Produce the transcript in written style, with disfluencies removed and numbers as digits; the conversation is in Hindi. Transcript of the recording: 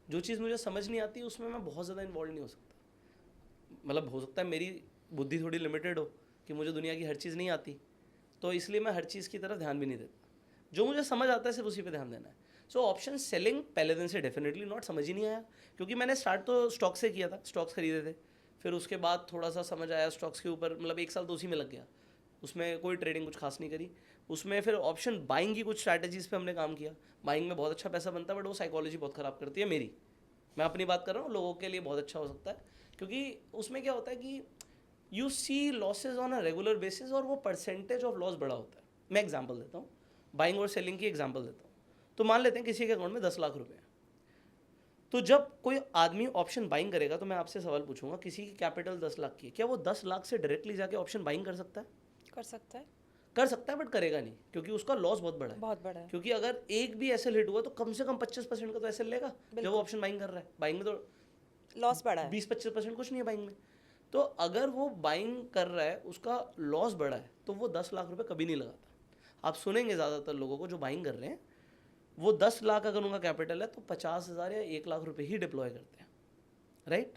जो चीज़ मुझे समझ नहीं आती उसमें मैं बहुत ज़्यादा इन्वॉल्व नहीं हो सकता। मतलब हो सकता है मेरी बुद्धि थोड़ी लिमिटेड हो कि मुझे दुनिया की हर चीज़ नहीं आती, तो इसलिए मैं हर चीज़ की तरफ ध्यान भी नहीं देता। जो मुझे समझ आता है सिर्फ उसी पे ध्यान देना है। सो ऑप्शन सेलिंग पहले दिन से डेफिनेटली नॉट, समझ ही नहीं आया, क्योंकि मैंने स्टार्ट तो स्टॉक से किया था, स्टॉक्स खरीदे थे। फिर उसके बाद थोड़ा सा समझ आया स्टॉक्स के ऊपर, मतलब 1 साल तो उसी में लग गया, उसमें कोई ट्रेडिंग कुछ खास नहीं करी। उसमें फिर ऑप्शन बाइंग की कुछ स्ट्रैटेजीज़ पे हमने काम किया। बाइंग में बहुत अच्छा पैसा बनता है, बट वो साइकोलॉजी बहुत ख़राब करती है मेरी। मैं अपनी बात कर रहा हूँ, लोगों के लिए बहुत अच्छा हो सकता है, क्योंकि उसमें क्या होता है कि you see losses on a regular basis, और वो परसेंटेज ऑफ लॉस बड़ा होता है। मैं एग्जांपल देता हूँ, बाइंग और सेलिंग की एग्जांपल देता हूँ। तो मान लेते हैं किसी के अकाउंट में 10 लाख रुपए हैं, तो जब कोई आदमी ऑप्शन बाइंग करेगा तो मैं आपसे सवाल पूछूंगा, किसी की कैपिटल 10 लाख की है, क्या वो 10 लाख से डायरेक्टली जाके ऑप्शन बाइंग कर सकता है? कर सकता है। कर सकता है, बट करेगा नहीं, क्योंकि उसका लॉस बहुत बड़ा है। बहुत बड़ा है। क्योंकि अगर एक भी एसएल हिट हुआ तो कम से कम 25% का तो एसएल लेगा जब वो बिल्कुल। ऑप्शन बाइंग कर रहा है। बाइंग में तो लॉस बड़ा है। 20-25% कुछ नहीं है बाइंग में। तो अगर वो बाइंग कर रहा है, उसका लॉस बड़ा है, तो वो 10 लाख रुपए कभी नहीं लगाता। आप सुनेंगे ज़्यादातर लोगों को जो बाइंग कर रहे हैं, वो 10 लाख अगर उनका कैपिटल है तो 50,000 या 1 लाख रुपए ही डिप्लॉय करते हैं, राइट?